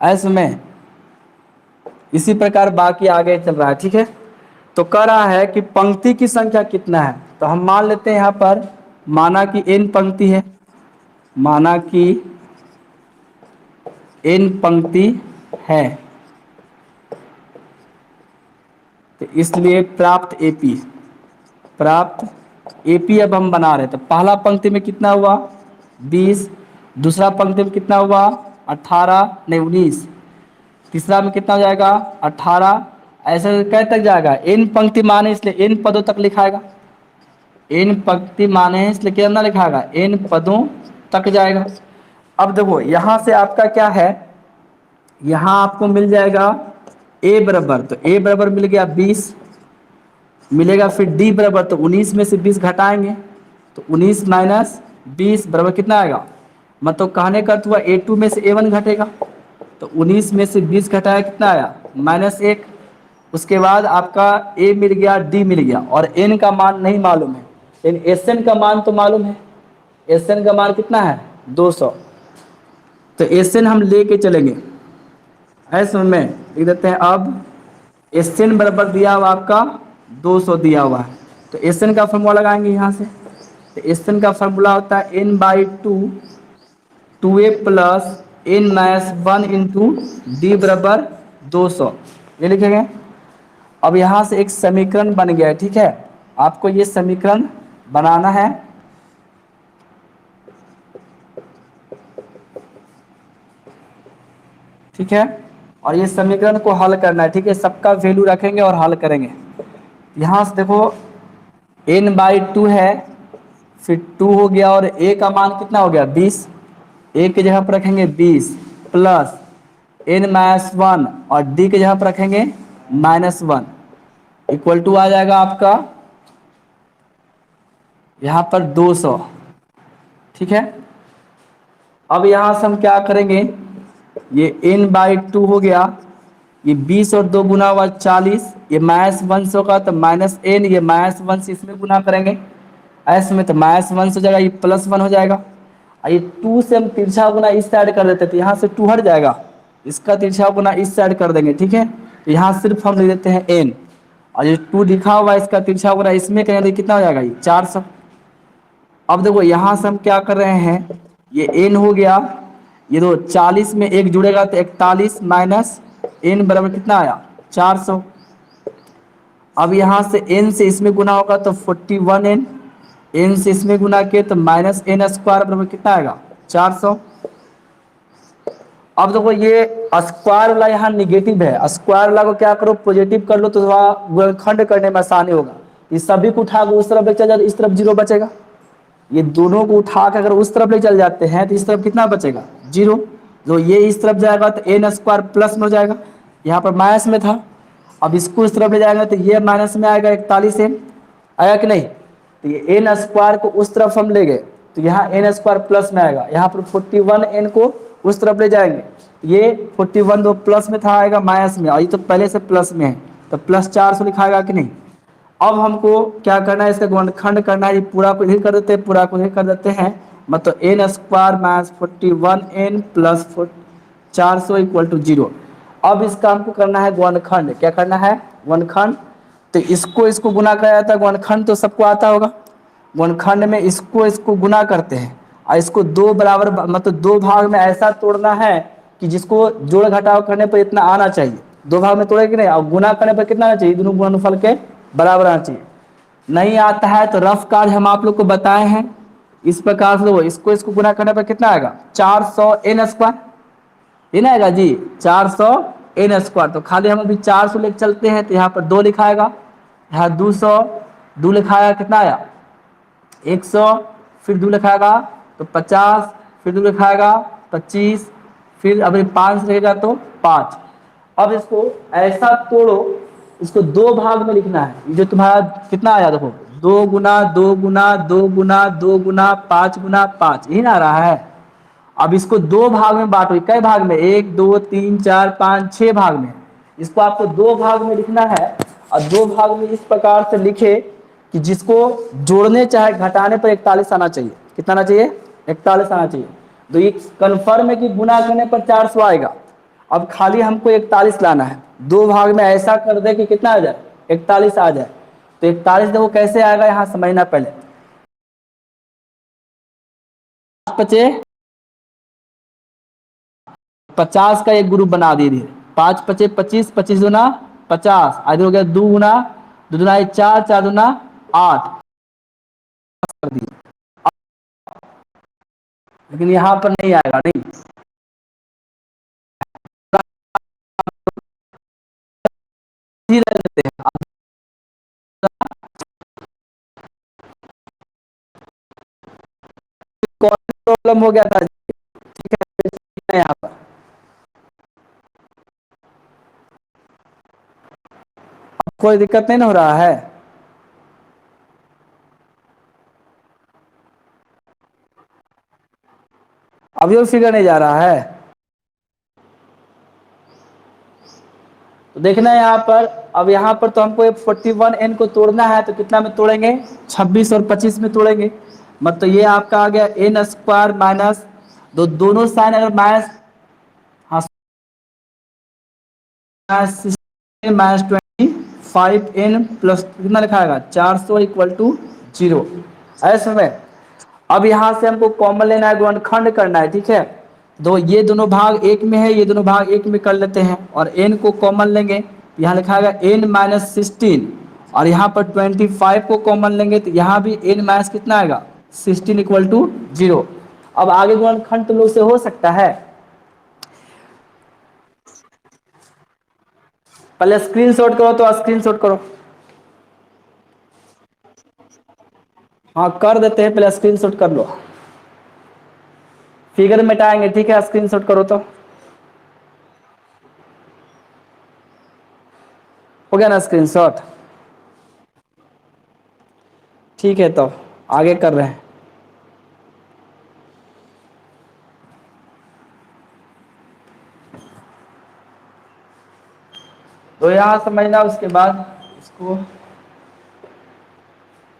S1: ऐसे में, इसी प्रकार बाकी आगे चल रहा है। ठीक है, तो कह रहा है कि पंक्ति की संख्या कितना है, तो हम मान लेते हैं यहाँ पर, माना कि n पंक्ति है, माना कि n पंक्ति है, तो इसलिए प्राप्त एपी, प्राप्त एपी अब हम बना रहे। तो पहला पंक्ति में कितना हुआ 20, दूसरा पंक्ति में कितना हुआ 18 नहीं 19, तीसरा में कितना हो जाएगा 18, ऐसे कै तक जाएगा, n पंक्ति माने इसलिए n पदों तक लिखाएगा, n पंक्ति माने इसलिए क्या ना लिखाएगा, n पदों तक जाएगा। अब देखो यहाँ से आपका क्या है, यहाँ आपको मिल जाएगा a बराबर, तो a बराबर मिल गया 20 मिलेगा, फिर d बराबर, तो 19 में से 20 घटाएंगे, तो 19 माइनस 20 बराबर कितना आएगा, मतलब कहने का अर्थ हुआ a2 में से a1 घटेगा, तो 19 में से 20 घटाया कितना आया -1। उसके बाद आपका a मिल गया, d मिल गया, और n का मान नहीं मालूम है, लेकिन Sn का मान तो मालूम है। Sn का मान कितना है 200, तो Sn हम लेके चलेंगे ऐसे में लिख देते हैं। अब Sn बराबर दिया हुआ आपका 200 दिया हुआ है, तो Sn का फॉर्मूला लगाएंगे यहाँ से, तो Sn का फॉर्मूला होता है n/2 2a plus n-1 into D बराबर 200, ये लिखेंगे। अब यहाँ से एक समीकरण बन गया है। ठीक है, आपको ये समीकरण बनाना है, ठीक है, और ये समीकरण को हल करना है। ठीक है, सबका वैल्यू रखेंगे और हल करेंगे। यहाँ से देखो n/2 है, फिर 2 हो गया, और a का मान कितना हो गया 20, a की जगह पर रखेंगे 20 प्लस n-1, और d की जगह पर रखेंगे -1 इक्वल टू आ जाएगा आपका यहाँ पर 200। ठीक है, अब यहाँ से हम क्या करेंगे, ये n/2 हो गया, ये 20 और 2 गुना हुआ 40, ये -1 से होगा तो -n, ये -1 से इसमें गुना करेंगे एस में तो -1 से हो जाएगा, ये +1 हो जाएगा। और ये 2 से हम तिरछा गुना इस साइड कर देते हैं तो यहाँ से 2 हट जाएगा, इसका तिरछा गुना इस साइड कर देंगे, ठीक है। तो यहाँ सिर्फ हम लिख देते हैं n, और ये 2 लिखा हुआ है इसका तिरछा गुना इसमें करेंगे तो कितना हो जाएगा, ये 400। अब देखो यहाँ से हम क्या कर रहे हैं, ये n हो गया, ये दो 40 में 1 जुड़ेगा तो 41 माइनस n बराबर कितना आया, 400। अब यहाँ से n से इसमें गुना होगा तो 41n, n से इसमें गुना किए तो -n² बराबर कितना आएगा, 400। अब देखो ये स्क्वायर वाला यहाँ निगेटिव है, स्क्वायर वाला को क्या करो, पॉजिटिव कर लो तो थोड़ा गुणनखंड करने में आसानी होगा। ये सभी को उठा के उस तरफ ले चल जाए तो इस तरफ 0 बचेगा, ये दोनों को उठा के अगर उस तरफ ले चल जाते हैं तो इस तरफ कितना बचेगा, 0। जो ये इस तरफ जाएगा तो n² प्लस में हो जाएगा, यहाँ पर माइनस में था, अब इसको इस तरफ ले जाएगा तो ये माइनस में आएगा 41n, आया कि नहीं। तो ये n² को उस तरफ हम ले गए तो यहाँ n² प्लस में आएगा, यहाँ पर 41n को उस तरफ ले जाएंगे, ये 41 दो प्लस में था आएगा माइनस में, और ये तो पहले से प्लस में है तो +400 लिखाएगा कि नहीं। अब हमको क्या करना है, इसका गुणनखंड करना है, ये पूरा को इधर कर देते हैं, पूरा को इधर कर देते हैं, मतलब n² - 41n प्लस 400 = 0। अब इसका हमको करना है गुणनखंड, क्या करना है, गुणनखंड। तो इसको गुना किया जाता है, गुणनखंड तो सबको आता होगा। गुणनखंड में इसको गुना करते हैं और इसको 2 बराबर मतलब 2 भाग में ऐसा तोड़ना है कि जिसको जोड़ घटाव करने पर इतना आना चाहिए, 2 भाग में तोड़े कि नहीं, और गुना करने पर कितना आना चाहिए, दोनों गुणनफल के बराबर आना चाहिए। नहीं आता है तो रफ कार्य हम आप लोग को बताए हैं, इस प्रकार से इसको गुना करने पर कितना आएगा, 400n², ये ना आएगा जी 400n²। तो खाली हम अभी 400 लेके चलते हैं तो यहाँ पर 2 लिखाएगा, यहाँ 200, 2 लिखाएगा कितना आया 100, फिर 2 लिखाएगा तो 50, फिर 2 लिखाएगा 25, फिर अभी 5 रहेगा तो 5। अब इसको ऐसा तोड़ो, इसको 2 भाग में लिखना है, ये जो तुम्हारा कितना आया देखो, 2 गुना 2 गुना 2 गुना 2 गुना 5 गुना 5, यही ना आ रहा है। अब इसको 2 भाग में बांटो, कई भाग में, 1 2 3 4 5 6 भाग में, इसको आपको 2 भाग में लिखना है। और 2 भाग में इस प्रकार से लिखे कि जिसको जोड़ने चाहे घटाने पर 41 आना चाहिए, कितना आना चाहिए, 41 आना चाहिए। तो ये कन्फर्म है कि गुना करने पर 400 आएगा। अब खाली हमको 41 लाना है, 2 भाग में ऐसा कर दे कि कितना आ जाए, 41 आ जाए। तो 41 देखो कैसे आएगा, यहाँ समझना पहले, 5 × 50 का एक ग्रुप बना दिए, 5 × 5 = 25, 25 दूना 50, आगे हो गया 2 गुना 2 दूना 4, 4 दूना 8 कर दिए। लेकिन यहाँ पर नहीं आएगा, नहीं देते हैं। कौन प्रॉब्लम हो गया था, ठीक है, यहाँ पर कोई दिक्कत नहीं ना हो रहा है। अभी वो फिगर नहीं जा रहा है, तो देखना है यहाँ पर। अब यहाँ पर तो हमको 41n को तोड़ना है, तो कितना में तोड़ेंगे, 26 और 25 में तोड़ेंगे। मतलब ये आपका आ गया n² माइनस दोनों साइन अगर माइनस, हाँ -25n प्लस कितना लिखाएगा 400 = 0, ऐसे में। अब यहाँ से हमको कॉमन लेना है, गुणनखंड करना है, ठीक है। तो ये दोनों भाग एक में है, ये दोनों भाग एक में कर लेते हैं और n को कॉमन लेंगे, यहाँ लिखाएगा n - 16, और यहाँ पर 25 को कॉमन लेंगे तो यहाँ भी n माइनस कितना आएगा 16 = 0। अब आगे गुणनखंड तुम लोग से हो सकता है, पहले स्क्रीनशॉट करो, तो स्क्रीनशॉट करो, हाँ कर देते हैं, पहले स्क्रीनशॉट कर लो, फिगर मिटाएंगे, ठीक है, स्क्रीनशॉट करो तो हो गया ना स्क्रीनशॉट, ठीक है। तो आगे कर रहे हैं, तो यहाँ समझना, उसके बाद इसको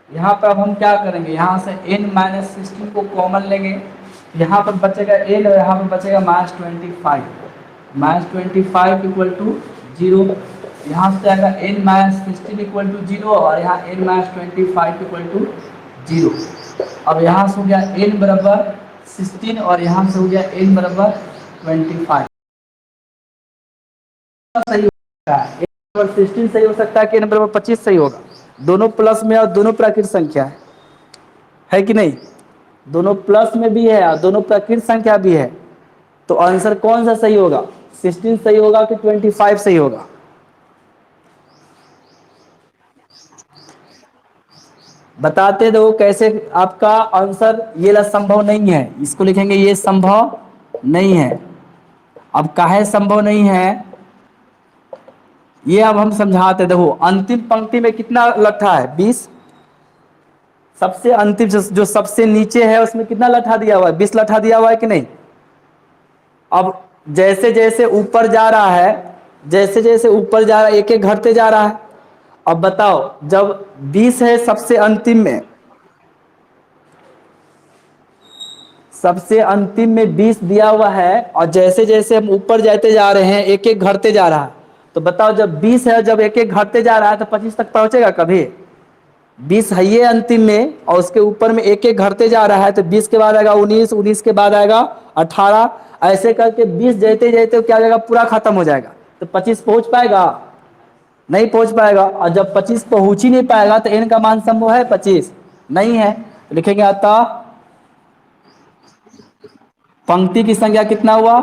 S1: यहाँ पर अब हम क्या करेंगे, यहाँ से n-16 को कॉमन लेंगे, यहाँ पर बचेगा n और यहाँ पर बचेगा -25, -25 इक्वल टू 0, यहाँ से आएगा n-16 इक्वल टू 0 और यहाँ n-25 इक्वल टू 0। अब यहाँ से हो गया n बराबर 16 और यहाँ से हो गया n बराबर 25। सही होगा, n बराबर 16 सही हो सकता है कि n बराबर 25 सही होगा? दोनों प्लस में और दोनों प्राकृत संख्या है कि नहीं? दोनों प्लस में भी है और दोनों प्राकृत संख्या भी है, तो आंसर कौन सा सही होगा? 16 सही होगा कि 25 सही होगा? बताते दो कैसे आपका आंसर ये संभव नहीं है, इसको लिखेंगे ये संभव नहीं है। अब काहे संभव नहीं है ये अब हम समझाते। देखो अंतिम पंक्ति में कितना लट्ठा है? 20। सबसे अंतिम जो सबसे नीचे है उसमें कितना लट्ठा दिया हुआ है? 20 लट्ठा दिया हुआ है कि नहीं? अब जैसे जैसे ऊपर जा रहा है, जैसे जैसे ऊपर जा रहा है, एक एक घटते जा रहा है। अब बताओ, जब 20 है सबसे अंतिम में, सबसे अंतिम में 20 दिया हुआ है और जैसे जैसे हम ऊपर जाते जा रहे हैं एक एक घटते जा रहा है, तो बताओ जब 20 है, जब एक एक घटते जा रहा है तो 25 तक पहुंचेगा कभी? 20 है ये अंतिम में और उसके ऊपर में एक एक घटते जा रहा है, तो 20 के बाद आएगा 19, 19 के बाद आएगा 18, ऐसे करके 20 जाते जाते क्या हो जाएगा? पूरा खत्म हो जाएगा। तो 25 पहुंच पाएगा? नहीं पहुंच पाएगा। और जब 25 पहुंच ही नहीं पाएगा तो n का मान संभव है? 25 नहीं है। तो लिखेंगे अतः पंक्ति की संख्या कितना हुआ?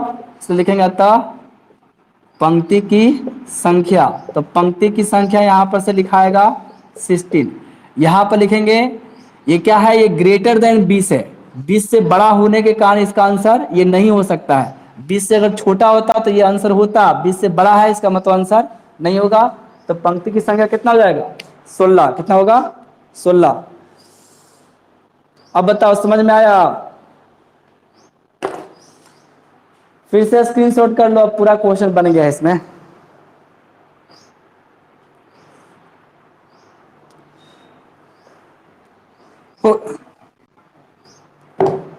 S1: तो लिखेंगे अतः पंक्ति की संख्या, तो पंक्ति की संख्या यहां पर से लिखाएगा 16। यहां पर लिखेंगे ये क्या है? ये ग्रेटर देन 20 है, 20 से बड़ा होने के कारण इसका आंसर ये नहीं हो सकता है। 20 से अगर छोटा होता तो ये आंसर होता, 20 से बड़ा है इसका मतलब आंसर नहीं होगा। तो पंक्ति की संख्या कितना हो जाएगा? 16। कितना होगा? 16। अब बताओ समझ में आया? फिर से स्क्रीनशॉट कर लो, अब पूरा क्वेश्चन बन गया है इसमें।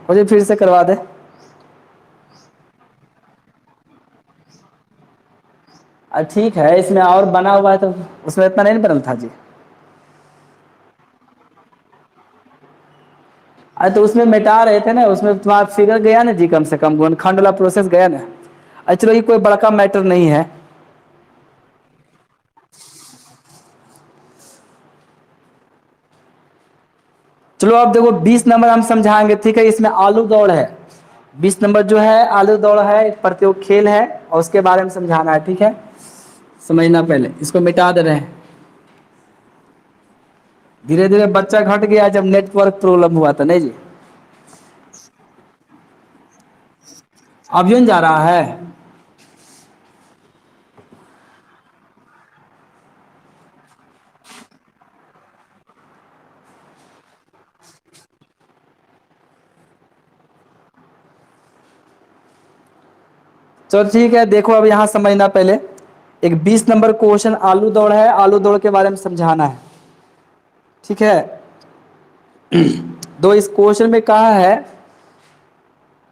S1: मुझे फिर से करवा दे। ठीक है, इसमें और बना हुआ है तो उसमें इतना नहीं बनल था जी। अरे तो उसमें मिटा रहे थे ना, उसमें तुम्हारा फिगर गया ना जी, कम से कम गुणनखंड वाला प्रोसेस गया ना। चलो ये कोई बड़का मैटर नहीं है। चलो अब देखो 20 नंबर हम समझाएंगे, ठीक है? इसमें आलू दौड़ है, 20 नंबर जो है आलू दौड़ है, एक प्रतियोग खेल है और उसके बारे में समझाना है, ठीक है? समझना, पहले इसको मिटा दे रहे हैं। धीरे धीरे बच्चा घट गया जब नेटवर्क प्रॉब्लम हुआ था, नहीं जी? अभियन जा रहा है। चलो ठीक है, देखो अब यहाँ समझना पहले। एक 20 नंबर क्वेश्चन आलू दौड़ है, आलू दौड़ के बारे में समझाना है, ठीक है? दो इस क्वेश्चन में कहा है,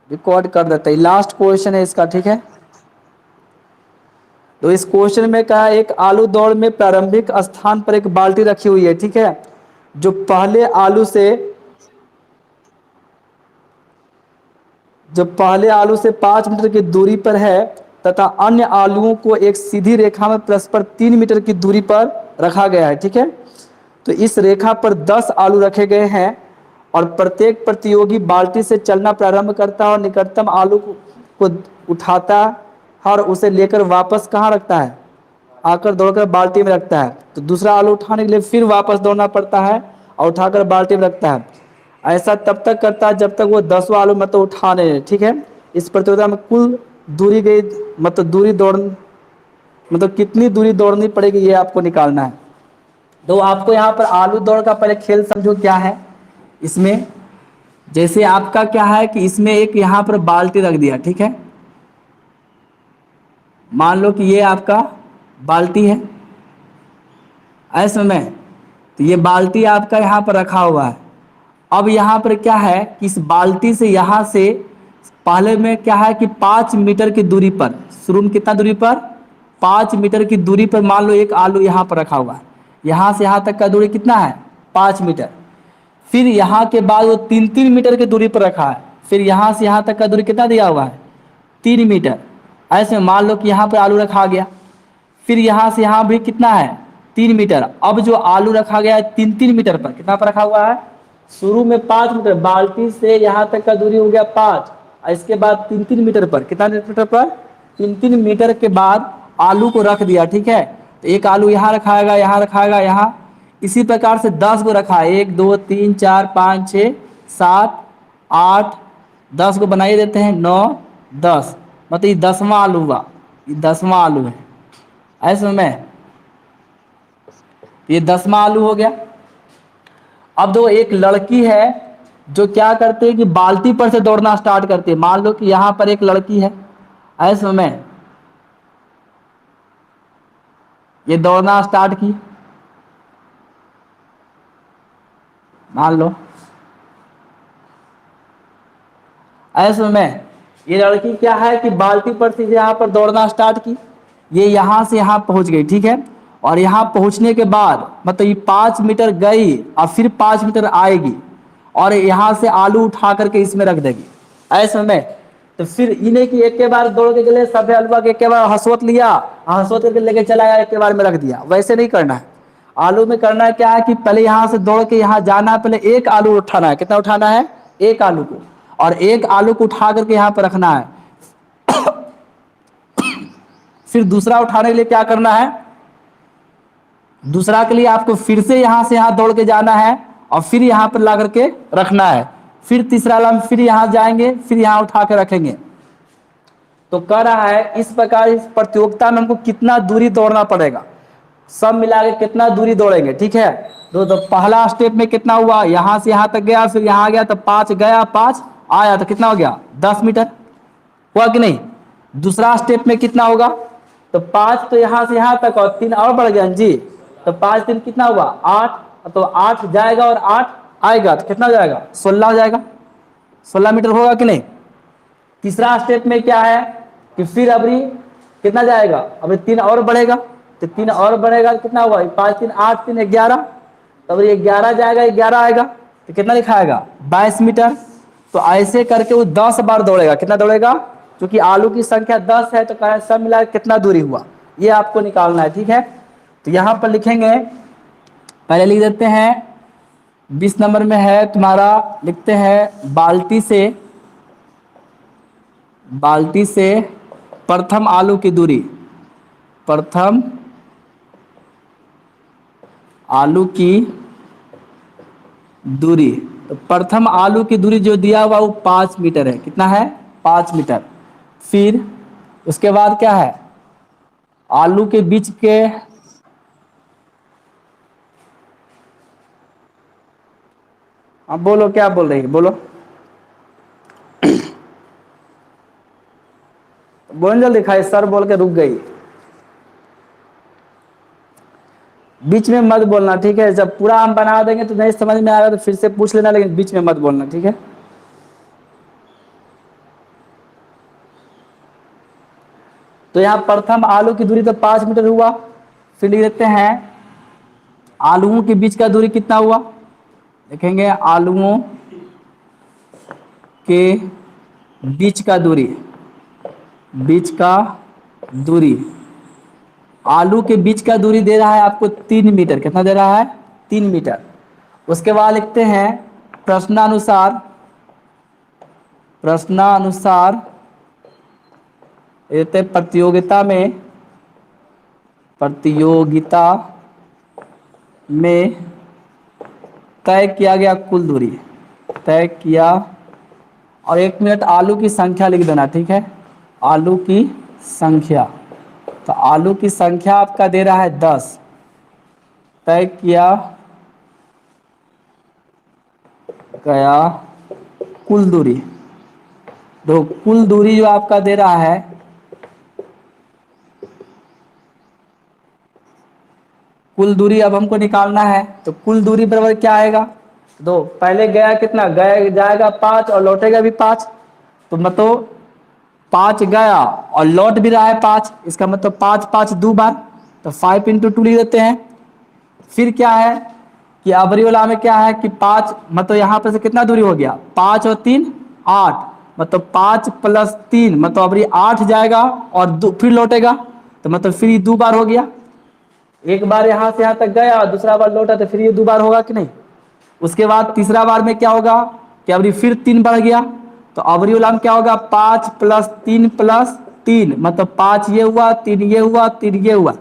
S1: रिकॉर्ड कर देते हैं, लास्ट क्वेश्चन है इसका, ठीक है? तो इस क्वेश्चन में कहा है एक आलू दौड़ में प्रारंभिक स्थान पर एक बाल्टी रखी हुई है, ठीक है? जो पहले आलू से जो पहले आलू से 5 मीटर की दूरी पर है तथा अन्य आलुओं को एक सीधी रेखा में परस्पर 3 मीटर की दूरी पर रखा गया है, ठीक है? तो इस रेखा पर 10 आलू रखे गए हैं और प्रत्येक प्रतियोगी बाल्टी से चलना प्रारंभ करता है और निकटतम आलू को उठाता है और उसे लेकर वापस कहाँ रखता है? आकर दौड़कर बाल्टी में रखता है। तो दूसरा आलू उठाने के लिए फिर वापस दौड़ना पड़ता है और उठाकर बाल्टी में रखता है। ऐसा तब तक करता है जब तक वो 10 आलू मतलब उठा नहीं, ठीक है? इस प्रतियोगिता में कुल दूरी गई, मतलब दूरी दौड़, मतलब कितनी दूरी दौड़नी पड़ेगी ये आपको निकालना है। तो आपको यहाँ पर आलू दौड़ का पहले खेल समझो क्या है इसमें। जैसे आपका क्या है कि इसमें एक यहाँ पर बाल्टी रख दिया, ठीक है? मान लो कि ये आपका बाल्टी है ऐसे में, तो ये बाल्टी आपका यहाँ पर रखा हुआ है। अब यहाँ पर क्या है कि इस बाल्टी से यहाँ से पहले में क्या है कि 5 मीटर की दूरी पर, शुरू में कितना दूरी पर, 5 मीटर की दूरी पर मान लो एक आलू यहाँ पर रखा हुआ है। यहाँ से यहाँ तक का दूरी कितना है, 5 मीटर। फिर यहाँ के बाद वो 3-3 मीटर की दूरी पर रखा है। फिर यहाँ से यहाँ तक का दूरी कितना दिया हुआ है, 3 मीटर। ऐसे मान लो कि यहाँ पर आलू रखा गया। फिर यहाँ से यहाँ भी कितना है, 3 मीटर। अब जो आलू रखा गया है 3-3 मीटर पर, कितना पर रखा हुआ है, शुरू में 5 मीटर, बाल्टी से यहाँ तक का दूरी हो गया 5, और इसके बाद 3-3 मीटर पर, कितना मीटर पर, 3-3 मीटर के बाद आलू को रख दिया। ठीक है, तो एक आलू यहाँ रखाएगा, यहाँ रखाएगा, यहाँ। इसी प्रकार से 10 को रखा है, 1 2 3 4 5 6 7 8 10 को बनाइए देते हैं, 9 10, मतलब ये 10वां आलू हुआ, ये 10वां आलू है ऐसे में, ये 10वां आलू हो गया। अब दो एक लड़की है जो क्या करते हैं कि बाल्टी पर से दौड़ना स्टार्ट करते हैं। मान लो कि यहाँ पर एक लड़की है ऐसे में, ये दौड़ना स्टार्ट की, मान लो ऐसे में ये लड़की क्या है कि बाल्टी पर से यहाँ पर दौड़ना स्टार्ट की, ये यहाँ से यहाँ पहुँच गई। ठीक है, और यहाँ पहुँचने के बाद मतलब ये 5 मीटर गई और फिर 5 मीटर आएगी और यहाँ से आलू उठा करके इसमें रख देगी ऐसे में। तो फिर इन्हें की एक के बार दौड़ के गए, सभे अलवा के एक के बार हंसवत लिया, हंसवत करके लेके चला गया, एक के बार में रख दिया। वैसे नहीं करना है, आलू में करना है क्या है कि पहले यहाँ से दौड़ के यहाँ जाना है, पहले एक आलू उठाना है। कितना उठाना है, एक आलू को, और एक आलू को उठा करके यहाँ पर रखना है। फिर दूसरा उठाने के लिए क्या करना है, दूसरा के लिए आपको फिर से यहाँ से यहाँ दौड़ के जाना है और फिर यहाँ पर ला करके रखना है। फिर तीसरा वाला फिर यहाँ जाएंगे, फिर यहाँ उठा के रखेंगे। तो कह रहा है इस प्रकार इस प्रतियोगिता में हमको कितना दूरी दौड़ना पड़ेगा, सब मिला के कितना दूरी दौड़ेंगे। ठीक है, तो पहला स्टेप में कितना हुआ, यहाँ से यहाँ तक गया, फिर यहाँ गया तो 5 गया, 5 आया तो कितना हो गया, 10 मीटर हुआ कि नहीं। दूसरा स्टेप में कितना होगा, तो 5 तो यहाँ से यहाँ तक और 3 और बढ़ गया जी, तो 5 3 कितना हुआ, 8, तो 8 जाएगा और 8 आएगा तो कितना हो जाएगा, 16 हो जाएगा, 16 मीटर होगा कि नहीं। तीसरा स्टेप में क्या है कि फिर अभी कितना जाएगा, अभी 3 और बढ़ेगा, तो 3 और बढ़ेगा तो कितना हुआ, 5 3 8 3 11, तो अभी 11 जाएगा, 11 आएगा तो कितना लिखाएगा, 22 मीटर। तो ऐसे करके वो 10 बार दौड़ेगा। कितना दौड़ेगा, क्योंकि आलू की संख्या 10 है तो कहा सब मिला कितना दूरी हुआ, ये आपको निकालना है। ठीक है, तो यहाँ पर लिखेंगे, पहले लिख देते हैं 20 नंबर में है तुम्हारा, लिखते हैं बाल्टी से प्रथम आलू की दूरी, प्रथम आलू की दूरी। तो प्रथम आलू की दूरी जो दिया हुआ वो 5 मीटर है। कितना है, 5 मीटर। फिर उसके बाद क्या है, आलू के बीच के, अब बोलो क्या बोल रही है, बोलो बोल जल्दी, खाई सर बोल के रुक गई, बीच में मत बोलना। ठीक है, जब पूरा हम बना देंगे तो नहीं समझ में आएगा तो फिर से पूछ लेना, लेकिन बीच में मत बोलना। ठीक है, तो यहाँ प्रथम आलू की दूरी तो 5 मीटर हुआ। फिर लिख देते हैं आलूओं के बीच का दूरी कितना हुआ, देखेंगे आलूओं के बीच का दूरी, बीच का दूरी, आलू के बीच का दूरी दे रहा है आपको 3 मीटर। कितना दे रहा है, 3 मीटर। उसके बाद लिखते हैं प्रश्नानुसार देते प्रतियोगिता में तय किया गया कुल दूरी, तय किया, और 1 मिनट आलू की संख्या लिख देना। ठीक है, आलू की संख्या, तो आलू की संख्या आपका दे रहा है 10, तय किया गया कुल दूरी। तो कुल दूरी जो आपका दे रहा है कुल दूरी अब हमको निकालना है, तो कुल दूरी बराबर क्या आएगा? दो, पहले गया कितना, गया जाएगा 5 और लौटेगा भी 5, तो मतलब 5 गया और लौट भी रहा है 5, इसका मतलब 5 5 दो बार, तो 5 × 2 लिख देते हैं। फिर क्या है कि अबरी वाला में क्या है कि 5 मतलब यहाँ पर से कितना दूरी हो गया, 5 और 3 8, मतलब 5 + 3 मतलब अबरी 8 जाएगा और दो फिर लौटेगा, तो मतलब फिर ये दो बार हो गया। एक बार यहाँ से यहाँ तक गया, दूसरा बार लौटा, तो फिर ये दो बार होगा कि नहीं। उसके बाद तीसरा बार में क्या होगा कि अबरी फिर 3 बढ़ गया, तो अबरी वाला में क्या होगा 5 + 3 + 3 मतलब 5 ये हुआ, 3 ये हुआ, 3 ये हुआ,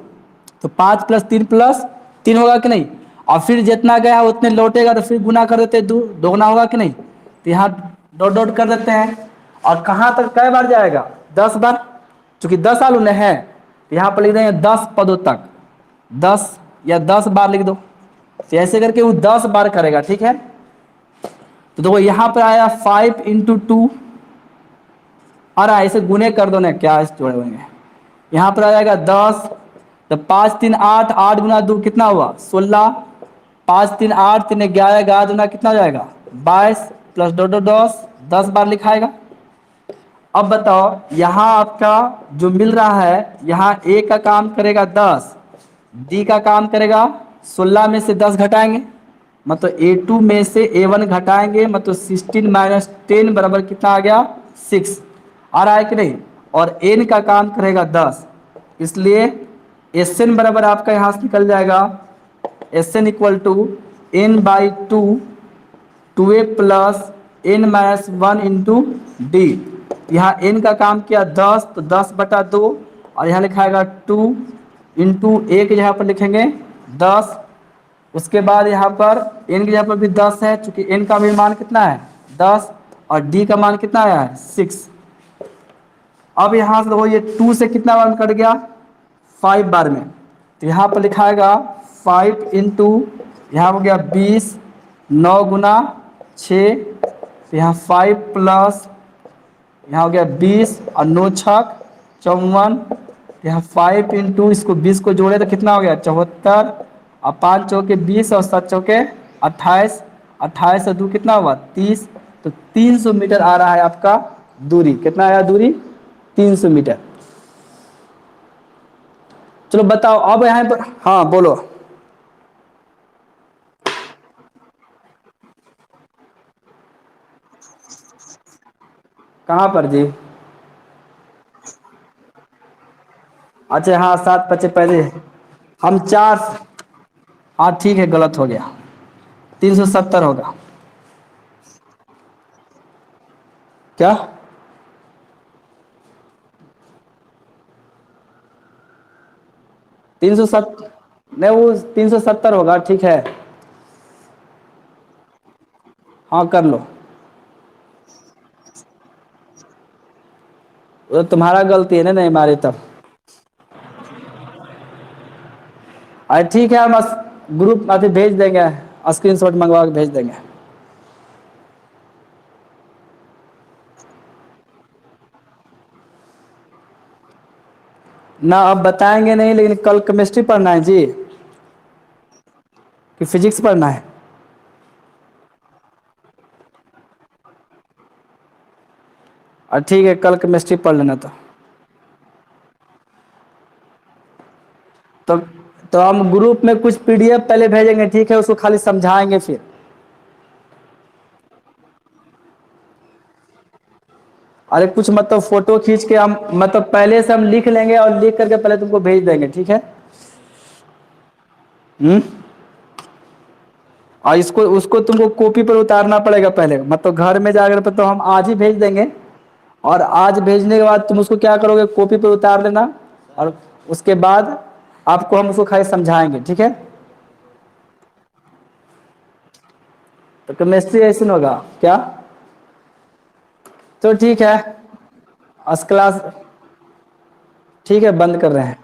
S1: तो 5 + 3 + 3 होगा कि नहीं। और फिर जितना गया उतने लौटेगा, तो फिर गुना कर देते, दो दोगुना होगा कि नहीं। तो यहाँ डॉट डॉट कर देते हैं। और कहाँ तक कै बार जाएगा, 10 बार, चूंकि 10 आलू ने है, तो यहाँ पर लिख देंगे 10 पदों तक, 10 या 10 बार लिख दो, तो ऐसे करके वो 10 बार करेगा, ठीक है। तो देखो यहाँ पर आया 5 × 2, और ऐसे गुने कर दो ना, क्या जोड़े हुए हैं। यहाँ पर आ जाएगा 10, तो 5 3 8, 8 × 2 कितना हुआ 16, 5 3 8 3 11, 11 दूना कितना हो जाएगा 22, प्लस डॉट डॉट 10 बार लिखाएगा। अब बताओ यहाँ आपका जो मिल रहा है, यहाँ ए का काम करेगा 10, डी का काम करेगा 16 में से 10 घटाएंगे, मतलब A2 में से A1 घटाएंगे, मतलब 16 - 10 बराबर कितना आ गया 6, आ रहा है कि नहीं। और n का काम करेगा 10, इसलिए Sn बराबर आपका यहाँ से निकल जाएगा Sn = n/2 2a + n - 1 × d। यहाँ n का काम किया 10, तो 10/2, और यहाँ लिखाएगा 2 × 1 यहाँ पर लिखेंगे 10। उसके बाद यहाँ पर n की जगह पर भी 10 है, चूंकि n का भी मान कितना है 10, और d का मान कितना आया है 6। अब यहाँ से देखो ये 2 से कितना बार कट गया 5 बार में, तो यहाँ पर लिखाएगा 5 × यहाँ हो गया 20, 9 × 6, तो यहाँ 5 प्लस यहाँ हो गया 20 और 9 छक 54, यहाँ 5 × इसको 20 को जोड़े तो कितना हो गया 74, और 5 चौके 20 और 7 चौके 28, 28 और 2 कितना हुआ 30, तो 300 मीटर आ रहा है आपका दूरी। कितना आया दूरी 300 मीटर। चलो बताओ अब यहाँ पर, हाँ बोलो। कहाँ पर जी? अच्छा हाँ 7 बच्चे पहले हम 4, हाँ ठीक है गलत हो गया, 370 होगा। क्या 370? नहीं वो 370 होगा, ठीक है। हाँ कर लो, वो तो तुम्हारा गलती है ना, नहीं हमारी तब। अरे ठीक है, हम ग्रुप अभी भेज देंगे, स्क्रीनशॉट मंगवा के भेज देंगे। ना अब बताएंगे नहीं, लेकिन कल केमिस्ट्री पढ़ना है जी कि फिजिक्स पढ़ना है? और ठीक है कल केमिस्ट्री पढ़ लेना। तो तो हम ग्रुप में कुछ पीडीएफ पहले भेजेंगे, ठीक है, उसको खाली समझाएंगे फिर। अरे कुछ मतलब फोटो खींच के हम मतलब पहले से हम लिख लेंगे और लिख करके पहले तुमको भेज देंगे, ठीक है। और इसको उसको तुमको कॉपी पर उतारना पड़ेगा पहले, मतलब घर में जाकर तो हम आज ही भेज देंगे, और आज भेजने के बाद तुम उसको क्या करोगे कॉपी पर उतार लेना, और उसके बाद आपको हम उसको खाली समझाएंगे, ठीक है। तो केमिस्ट्री ऐसे होगा क्या? तो ठीक है, क्लास ठीक है, बंद कर रहे हैं।